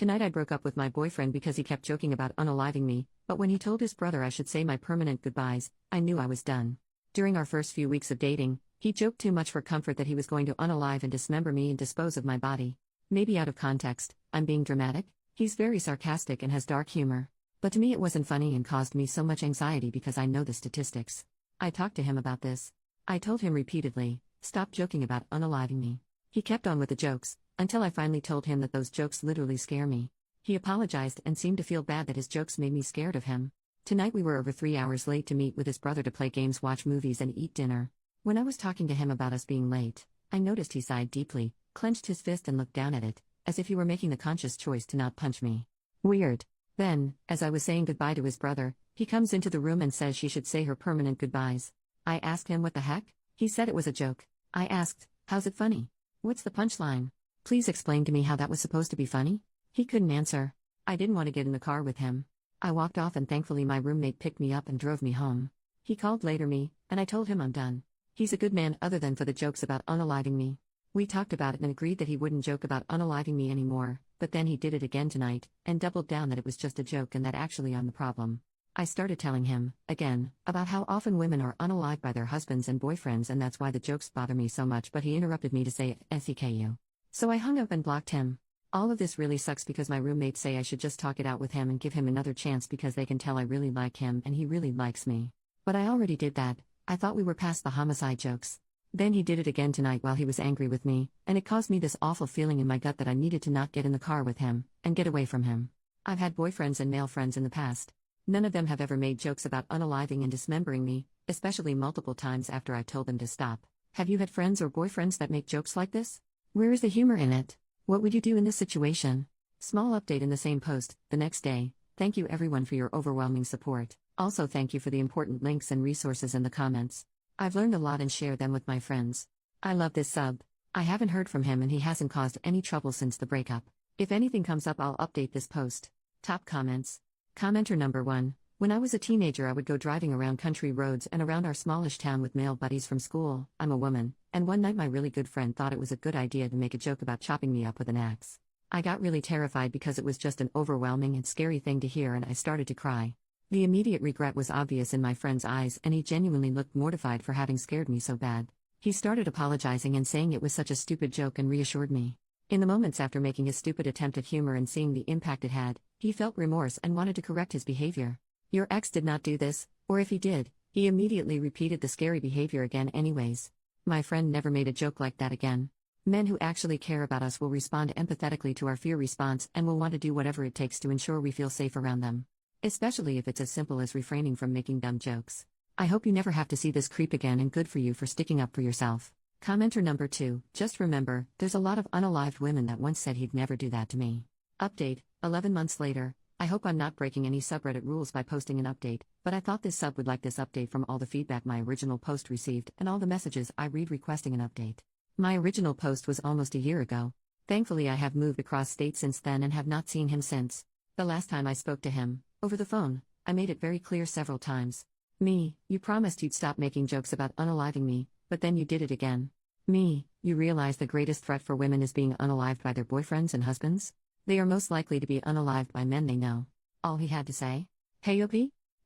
Tonight I broke up with my boyfriend because he kept joking about unaliving me, but when he told his brother I should say my permanent goodbyes, I knew I was done. During our first few weeks of dating, he joked too much for comfort that he was going to unalive and dismember me and dispose of my body. Maybe out of context, I'm being dramatic. He's very sarcastic and has dark humor. But to me it wasn't funny and caused me so much anxiety because I know the statistics. I talked to him about this. I told him repeatedly, stop joking about unaliving me. He kept on with the jokes, until I finally told him that those jokes literally scare me. He apologized and seemed to feel bad that his jokes made me scared of him. Tonight we were over 3 hours late to meet with his brother to play games, watch movies and eat dinner. When I was talking to him about us being late, I noticed he sighed deeply, clenched his fist and looked down at it, as if he were making the conscious choice to not punch me. Weird. Then, as I was saying goodbye to his brother, he comes into the room and says she should say her permanent goodbyes. I asked him what the heck? He said it was a joke. I asked, how's it funny? What's the punchline? Please explain to me how that was supposed to be funny? He couldn't answer. I didn't want to get in the car with him. I walked off and thankfully my roommate picked me up and drove me home. He called later and I told him I'm done. He's a good man other than for the jokes about unaliving me. We talked about it and agreed that he wouldn't joke about unaliving me anymore, but then he did it again tonight, and doubled down that it was just a joke and that actually I'm the problem. I started telling him, again, about how often women are unalived by their husbands and boyfriends and that's why the jokes bother me so much, but he interrupted me to say SEKU. So I hung up and blocked him. All of this really sucks because my roommates say I should just talk it out with him and give him another chance because they can tell I really like him and he really likes me. But I already did that. I thought we were past the homicide jokes. Then he did it again tonight while he was angry with me, and it caused me this awful feeling in my gut that I needed to not get in the car with him, and get away from him. I've had boyfriends and male friends in the past. None of them have ever made jokes about unaliving and dismembering me, especially multiple times after I told them to stop. Have you had friends or boyfriends that make jokes like this? Where is the humor in it? What would you do in this situation? Small update in the same post, the next day. Thank you everyone for your overwhelming support. Also thank you for the important links and resources in the comments. I've learned a lot and shared them with my friends. I love this sub. I haven't heard from him and he hasn't caused any trouble since the breakup. If anything comes up I'll update this post. Top comments. Commenter number 1. When I was a teenager I would go driving around country roads and around our smallish town with male buddies from school. I'm a woman, and one night my really good friend thought it was a good idea to make a joke about chopping me up with an axe. I got really terrified because it was just an overwhelming and scary thing to hear and I started to cry. The immediate regret was obvious in my friend's eyes and he genuinely looked mortified for having scared me so bad. He started apologizing and saying it was such a stupid joke and reassured me. In the moments after making his stupid attempt at humor and seeing the impact it had, he felt remorse and wanted to correct his behavior. Your ex did not do this, or if he did, he immediately repeated the scary behavior again anyways. My friend never made a joke like that again. Men who actually care about us will respond empathetically to our fear response and will want to do whatever it takes to ensure we feel safe around them. Especially if it's as simple as refraining from making dumb jokes. I hope you never have to see this creep again and good for you for sticking up for yourself. Commenter number 2, just remember, there's a lot of unalived women that once said he'd never do that to me. Update, 11 months later. I hope I'm not breaking any subreddit rules by posting an update, but I thought this sub would like this update from all the feedback my original post received and all the messages I read requesting an update. My original post was almost a year ago. Thankfully I have moved across state since then and have not seen him since. The last time I spoke to him, over the phone, I made it very clear several times. Me, you promised you'd stop making jokes about unaliving me, but then you did it again. Me, you realize the greatest threat for women is being unalived by their boyfriends and husbands? They are most likely to be unalived by men they know. All he had to say? Hey OP?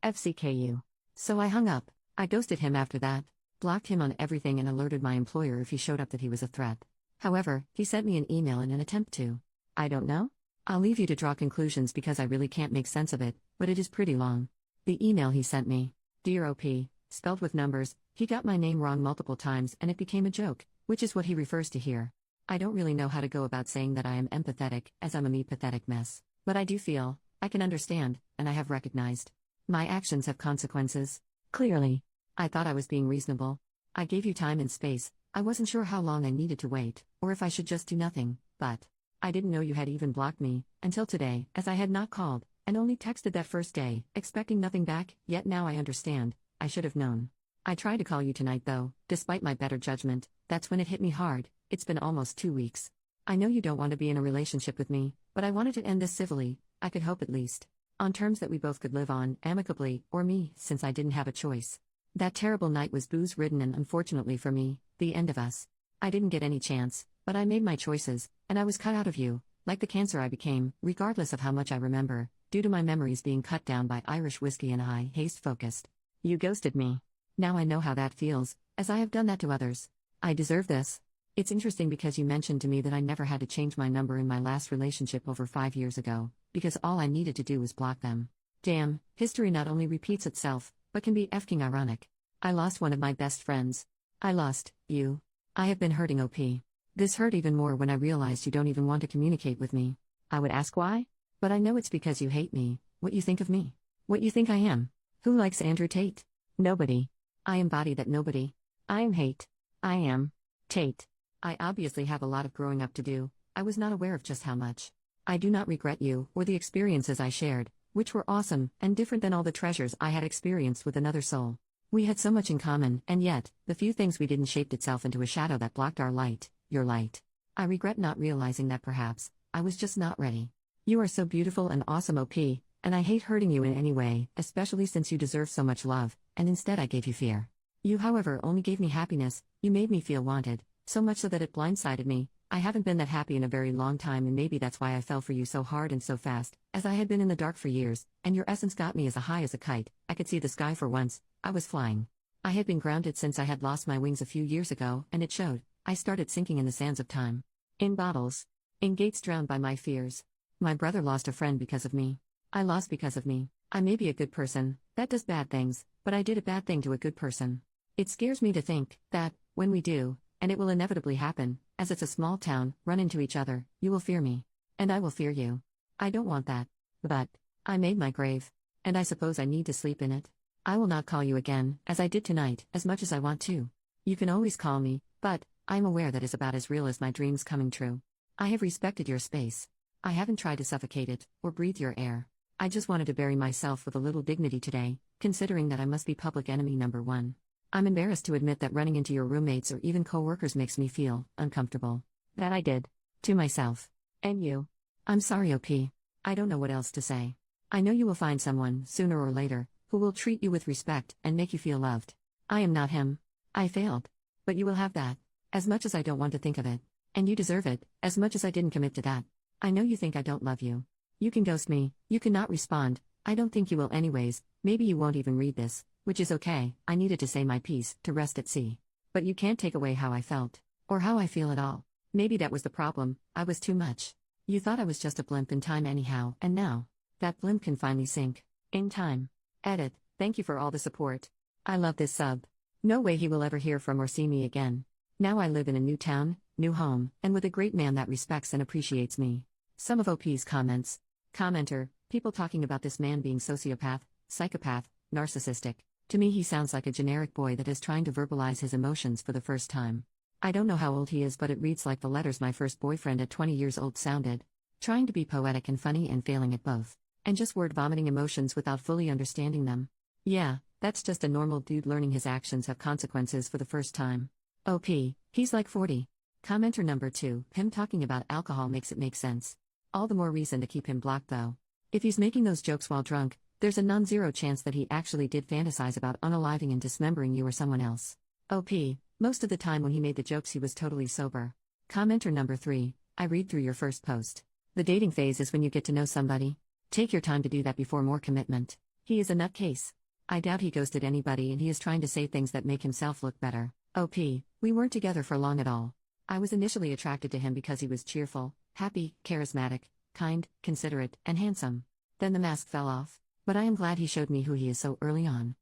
FCKU. So I hung up. I ghosted him after that, blocked him on everything and alerted my employer if he showed up that he was a threat. However, he sent me an email in an attempt to. I don't know? I'll leave you to draw conclusions because I really can't make sense of it, but it is pretty long. The email he sent me. Dear OP, spelled with numbers, he got my name wrong multiple times and it became a joke, which is what he refers to here. I don't really know how to go about saying that I am empathetic, as I'm a me-pathetic mess. But I do feel, I can understand, and I have recognized. My actions have consequences. Clearly. I thought I was being reasonable. I gave you time and space. I wasn't sure how long I needed to wait, or if I should just do nothing, but I didn't know you had even blocked me, until today, as I had not called, and only texted that first day, expecting nothing back, yet now I understand. I should have known. I tried to call you tonight though, despite my better judgment. That's when it hit me hard. It's been almost 2 weeks. I know you don't want to be in a relationship with me, but I wanted to end this civilly, I could hope at least. On terms that we both could live on, amicably, or me, since I didn't have a choice. That terrible night was booze-ridden and unfortunately for me, the end of us. I didn't get any chance, but I made my choices, and I was cut out of you, Like the cancer I became, regardless of how much I remember, due to my memories being cut down by Irish whiskey and high haste focused. You ghosted me. Now I know how that feels, as I have done that to others. I deserve this. It's interesting because you mentioned to me that I never had to change my number in my last relationship over 5 years ago, because all I needed to do was block them. Damn, history not only repeats itself, but can be effing ironic. I lost one of my best friends. I lost you. I have been hurting OP. This hurt even more when I realized you don't even want to communicate with me. I would ask why? But I know it's because you hate me, what you think of me, what you think I am. Who likes Andrew Tate? Nobody. I embody that nobody. I am hate. I am Tate. I obviously have a lot of growing up to do. I was not aware of just how much. I do not regret you or the experiences I shared, which were awesome and different than all the treasures I had experienced with another soul. We had so much in common, and yet, the few things we didn't shaped itself into a shadow that blocked our light, your light. I regret not realizing that perhaps, I was just not ready. You are so beautiful and awesome OP, and I hate hurting you in any way, especially since you deserve so much love, and instead I gave you fear. You however only gave me happiness, you made me feel wanted, so much so that it blindsided me. I haven't been that happy in a very long time, and maybe that's why I fell for you so hard and so fast, as I had been in the dark for years, and your essence got me as high as a kite. I could see the sky for once. I was flying. I had been grounded since I had lost my wings a few years ago, and it showed. I started sinking in the sands of time. In bottles. In gates drowned by my fears. My brother lost a friend because of me. I lost because of me. I may be a good person, that does bad things, but I did a bad thing to a good person. It scares me to think that, when we do, and it will inevitably happen, as it's a small town, run into each other, you will fear me. And I will fear you. I don't want that. But, I made my grave. And I suppose I need to sleep in it. I will not call you again, as I did tonight, as much as I want to. You can always call me, but, I am aware that is about as real as my dreams coming true. I have respected your space. I haven't tried to suffocate it, or breathe your air. I just wanted to bury myself with a little dignity today, considering that I must be public enemy number one. I'm embarrassed to admit that running into your roommates or even co-workers makes me feel uncomfortable. That I did. To myself. And you. I'm sorry OP. I don't know what else to say. I know you will find someone, sooner or later, who will treat you with respect and make you feel loved. I am not him. I failed. But you will have that. As much as I don't want to think of it. And you deserve it, as much as I didn't commit to that. I know you think I don't love you. You can ghost me, you cannot respond. I don't think you will anyways. Maybe you won't even read this, which is okay. I needed to say my piece, to rest at sea. But you can't take away how I felt. Or how I feel at all. Maybe that was the problem, I was too much. You thought I was just a blimp in time anyhow, and now, that blimp can finally sink. In time. Edit, thank you for all the support. I love this sub. No way he will ever hear from or see me again. Now I live in a new town, new home, and with a great man that respects and appreciates me. Some of OP's comments. Commenter, people talking about this man being sociopath, psychopath, narcissistic. To me he sounds like a generic boy that is trying to verbalize his emotions for the first time. I don't know how old he is, but it reads like the letters my first boyfriend at 20 years old sounded. Trying to be poetic and funny and failing at both. And just word vomiting emotions without fully understanding them. Yeah, that's just a normal dude learning his actions have consequences for the first time. OP, he's like 40. Commenter number 2, him talking about alcohol makes it make sense. All the more reason to keep him blocked though. If he's making those jokes while drunk, there's a non-zero chance that he actually did fantasize about unaliving and dismembering you or someone else. OP, most of the time when he made the jokes he was totally sober. Commenter number 3, I read through your first post. The dating phase is when you get to know somebody. Take your time to do that before more commitment. He is a nutcase. I doubt he ghosted anybody and he is trying to say things that make himself look better. OP, we weren't together for long at all. I was initially attracted to him because he was cheerful, happy, charismatic, kind, considerate, and handsome. Then the mask fell off. But I am glad he showed me who he is so early on.